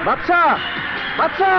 বাচ্চা বাচ্চা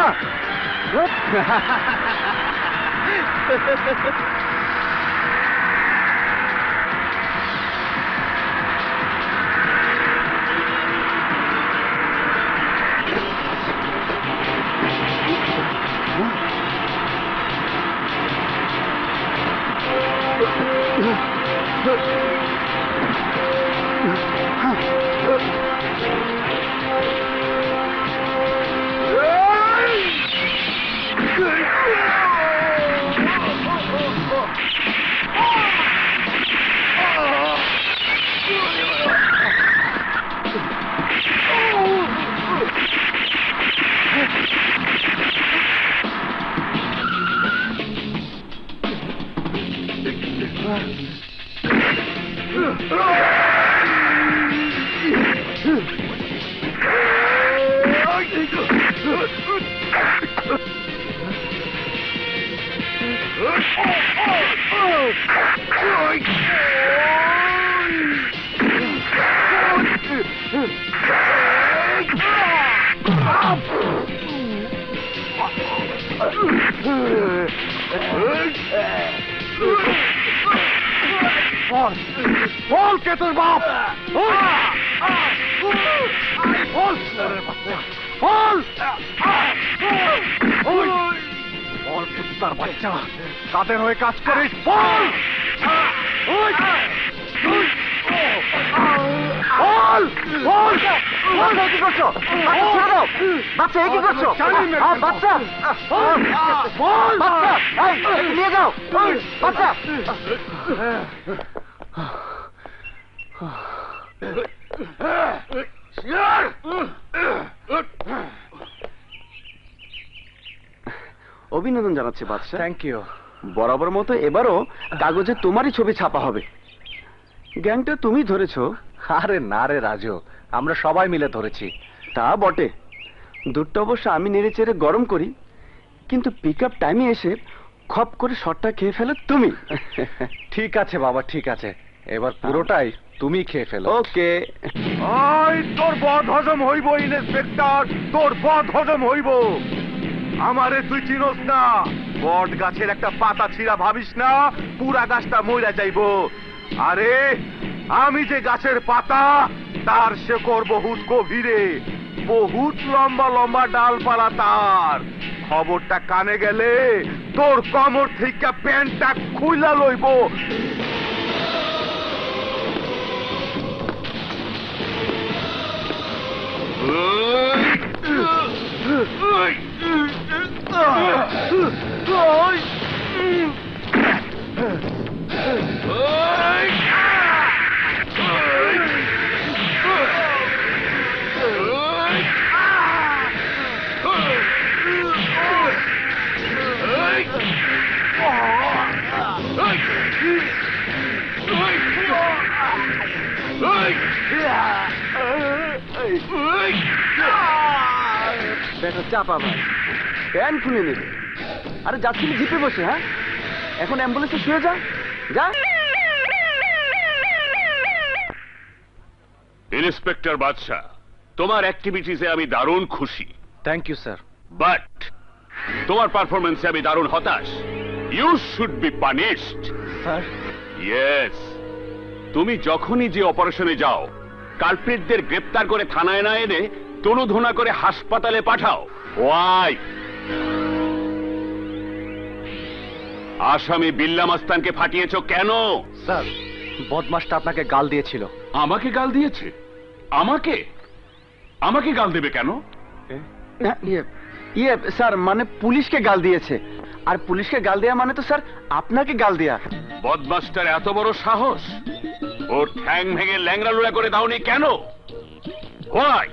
বল কে তোর বাপ? বল কুত্তার বাচ্চা, কাদের হয়ে কাজ করিস? বল কি করছো? বাচ্চা কি করছো? বাচ্চা নিয়ে যাও বাচ্চা। অভিনন্দন জানাচ্ছি বাদশা। Thank you. বরাবর মতো এবারও কাগজে তোমারই ছবি ছাপা হবে। গ্যাংটা তুমি ধরেছো? আরে না রে রাজু, আমরা সবাই মিলে ধরেছি। তা বটে, দুধটা অবশ্য আমি নেড়ে চেড়ে গরম করি, কিন্তু পিক আপ টাইমে এসে খপ করে শটটা খেয়ে ফেলো তুমি। ঠিক আছে বাবা, ঠিক আছে, এবার পুরোটাই তুমি খেয়ে ফেলো। ওকে। তোর বদ হজম হইব ইন্সপেক্টর, তোর বদ হজম হইব। আমারে তুই চিনোস না, বট গাছের একটা পাতা ছিঁড়া ভাবিস না পুরা গাছটা মইরা যাইব। আরে আমি যে গাছের পাতা, তার শেকড় বহুত গভীরে, বহুত লম্বা লম্বা ডালপালা তার। খবরটা কানে গেলে তোর কমর থেকে প্যান্টটা খুইলা লইব। চাপা ভাই, প্যান খুলে নেবে। আরে যাচ্ছিলি জিপে বসে? হ্যাঁ, এখন অ্যাম্বুলেন্সে শুয়ে যা যা। ইন্সপেক্টর বাদশা, তোমার অ্যাক্টিভিটিসে আমি দারুণ খুশি। Thank you sir. বাট তোমার পারফরমেন্সে আমি দারুণ হতাশ। You should be punished. Sir? Yes. তুমি যখনই যে অপারেশনে যাও, কালপ্রিটদের গ্রেপ্তার করে থানায় না এনে তনুধনা করে হাসপাতালে পাঠাও। ওয়াই? আসামি বিল্লা মাস্তানকে ফাটিয়েছ কেন? স্যার, বদমাশটা আপনাকে গাল দিয়েছিল। আমাকে গাল দিয়েছে? আমাকে আমাকে গাল দেবে কেন? ইয়ে স্যার, মানে পুলিশকে গাল দিয়েছে। আর পুলিশকে গাল দেয়া মানে তো স্যার আপনাকে গাল দেয়া। বদমাস্টার এত বড় সাহস! ওর ঠ্যাং ভেঙে ল্যাংড়া লুড়া করে দাওনি কেন? Why?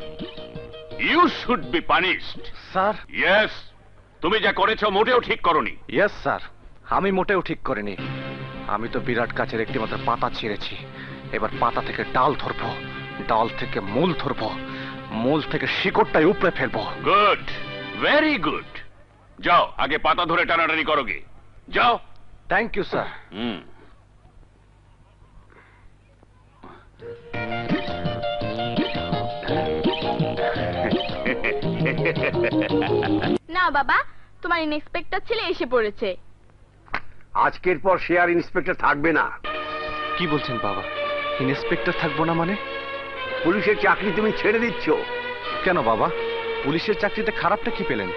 You should be punished. Sir? Yes. তুমি যা করেছো মোটেও ঠিক করনি। ইয়েস স্যার, আমি মোটেও ঠিক করিনি। আমি তো বিরাট গাছের একটি মাত্র পাতা ছিঁড়েছি, এবার পাতা থেকে ডাল ধরবো, ডাল থেকে মূল ধরবো, মূল থেকে শিকড়টাই উপড়ে ফেলবো। Good, very good. যাও আগে পাতা ধরে টানাটানি করো গে, যাও। Thank you sir. না বাবা, তোমার ইন্সপেক্টর ছেলে এসে পড়েছে। আজকের পর সে আর ইন্সপেক্টর থাকবে না। কি বলছেন বাবা? ইন্সপেক্টর থাকবো না মানে? পুলিশের চাকরি তুমি ছেড়ে দিচ্ছ। কেন বাবা, পুলিশের চাকরিতে খারাপটা কি পেলেন?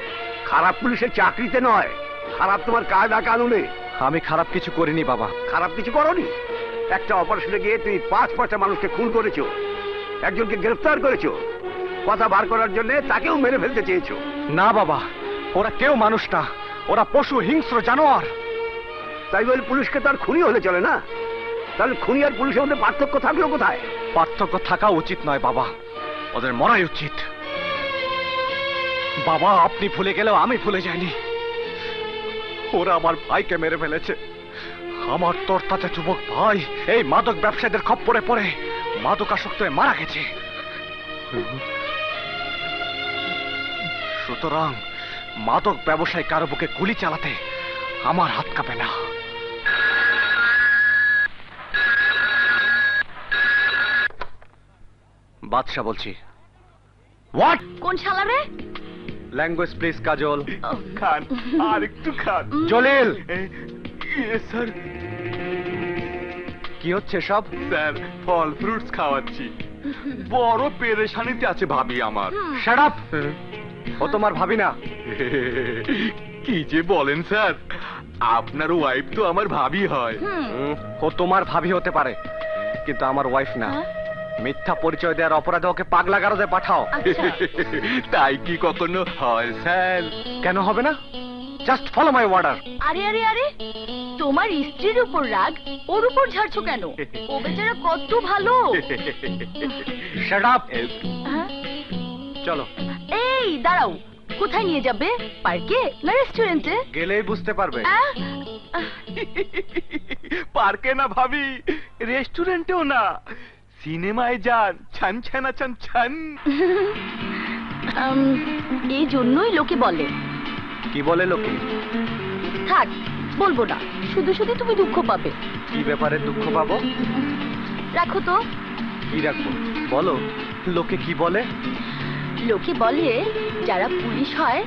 খারাপ পুলিশের চাকরিতে নয়, খারাপ তোমার কায়দা কানুনে। আমি খারাপ কিছু করিনি বাবা। খারাপ কিছু করনি? একটা অপারেশনে গিয়ে তুমি 5-5টা মানুষকে খুন করেছো, একজনকে গ্রেফতার করেছো, কথা বার করার জন্য তাকেও মেরে ফেলতে চেয়েছো। না বাবা, ওরা কেউ মানুষ না, ওরা পশু, হিংস্র জানোয়ার। তাই বলে পুলিশকে তার খুনি হলে চলে না? তাহলে খুনি আর পুলিশের মধ্যে পার্থক্য থাকলো কোথায়? পার্থক্য থাকা উচিত নয় বাবা, ওদের মরাই উচিত। বাবা আপনি ভুলে গেলেও আমি ভুলে যাইনি, ওরা আমার ভাইকে মেরে ফেলেছে। আমার তরতাজা যুবক ভাই এই মাদক ব্যবসায়ীদের খপ্পরে পড়ে মাদকাসক্ত হয়ে মারা গেছে। সুতরাং মাদক ব্যবসায়ী কারো বুকে গুলি চালাতে আমার হাত কাঁপে না। বাদশা বলছি। হোয়াট? কোন শালা রে? ল্যাঙ্গুয়েজ প্লিজ কাজল। খান, আর একটু খান। জলিল, স্যার, কি হচ্ছে সব? স্যার ফল ফ্রুটস খাওয়াচ্ছি। বড় পেরেশানিতে আছে ভাবি আমার। Shut up! ও তোমার ভাবি না। কি যে বলেন স্যার, আপনার ওয়াইফ তো আমার ভাবি হয়। ও তোমার ভাবি হতে পারে, কিন্তু আমার ওয়াইফ না। মিথ্যা পরিচয় দেওয়ার অপরাধে ওকে পাগলা গারদে পাঠাও। তাই কি কখনো হয় স্যার? কেন হবে না? Just follow my order. আরে আরে আরে, তোমার স্ত্রীর উপর রাগ ওর উপর ঝাড়ছো কেন? ও বেচারা কত ভালো। Shut up! হ্যাঁ? চলো। এই দাঁড়াও, কোথায় নিয়ে যাবে? পার্কে না রেস্টুরেন্টে? গেলেই বুঝতে পারবে। পার্কে না ভাবি, রেস্টুরেন্টেও না, সিনেমায় যান। ছান ছানা ছান ছান। এই জন্যই লোকে বলে। কি বলে লোকে? থাক, বলবো না, শুধু শুধু তুমি দুঃখ পাবে। কি ব্যাপারে দুঃখ পাবো? রাখো তো। কি রাখবো বলো? লোকে কি বলে? লোকে বলে যারা পুলিশ হয়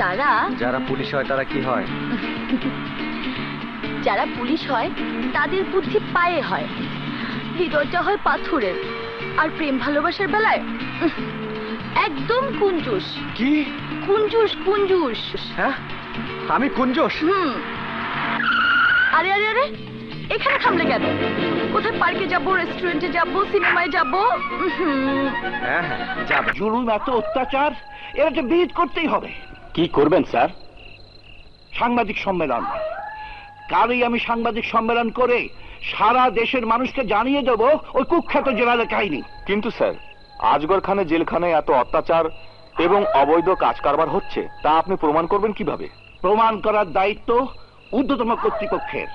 তারা, যারা পুলিশ হয় তারা কি হয়? যারা পুলিশ হয় তাদের বুদ্ধি পায়ে হয়, হৃদয়টা হয় পাথরের, আর প্রেম ভালোবাসার বেলায় একদম কুঞ্জুস। কি? কুঞ্জুস কুঞ্জুস। হ্যাঁ, আমি কুঞ্জোস? আরে আরে আরে, এখানে থামলে কেন? কোথায় পার্কে যাবো, রেস্টুরেন্টে যাবো, সিনেমায় যাবো? হ্যাঁ হ্যাঁ যাবে। জুলুম, এত অত্যাচার, এর একটা বিহিত করতেই হবে। কি করবেন স্যার? সাংবাদিক সম্মেলন। কালই আমি সাংবাদিক সম্মেলন করে সারা দেশের মানুষকে জানিয়ে দেব ওই কুখ্যাত জেলারের কাহিনী। কিন্তু স্যার, আজগর খানের জেলখানায় এত অত্যাচার এবং অবৈধ কাজ কারবার হচ্ছে, তা আপনি প্রমাণ করবেন কিভাবে? প্রমাণ করার দায়িত্ব ঊর্ধ্বতম কর্তৃপক্ষের।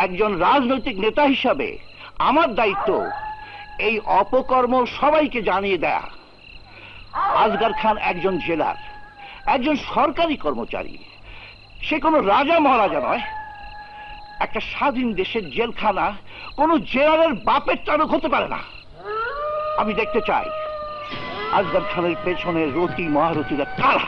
একজন রাজনৈতিক নেতা হিসাবে আমার দায়িত্ব এই অপকর্ম সবাইকে জানিয়ে দেয়া। আজগর খান একজন জেলার, একজন সরকারি কর্মচারী, সে কোনো রাজা মহারাজা নয়। একটা স্বাধীন দেশের জেলখানা কোনো জেলারের বাপের চালক হতে পারে না। আমি দেখতে চাই আজগর খানের পেছনে রতি মহারথীরা কারা।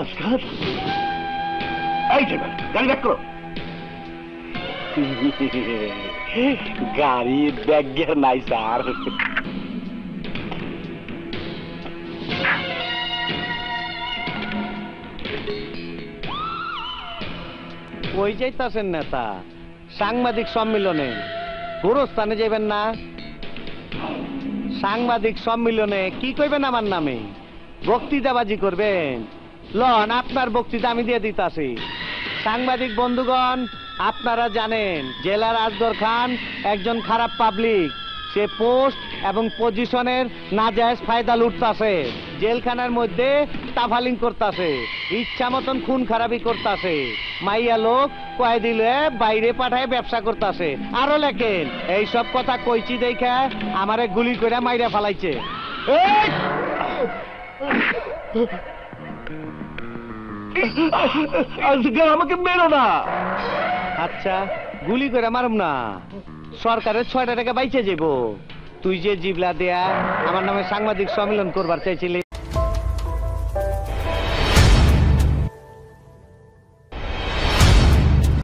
আজগর, এই ড্রাইভার, গাড়ি ব্যাক করো। গাড়ি ব্যাগের নাই স্যার। ওই যাইতাছেন নেতা সাংবাদিক সম্মেলনে, গোরস্থানে যাইবেন না? সাংবাদিক সম্মেলনে কি কইবেন আমার নামে? বক্তৃতাবাজি করবেন? লন, আপনার বক্তৃতা আমি দিয়ে দিতাছি। সাংবাদিক বন্ধুগণ, আপনারা জানেন জেলার আসগর খান একজন খারাপ পাবলিক। সে পোস্ট এবং পজিশনের নাজায়েজ ফায়দা লুটতাছে, জেলখানার মধ্যে তাফালিং করতাছে, ইচ্ছা মতন খুন খারাপি করতাছে, মাইয়া লোক কয়ে দিলে বাইরে পাঠায় ব্যবসা করতাছে। আরো লেখেন এইসব কথা কইছি দেখা আমারে গুলি করে মাইরা ফালাইছে। আমাকে মেরো না। আচ্ছা, গুলি করে মারুম না, সরকারের 6টা টাকা বাইচে যাবো। তুই যে জিবলা দেয়া আমার নামে সাংবাদিক সম্মেলন করবার চাইছিলি,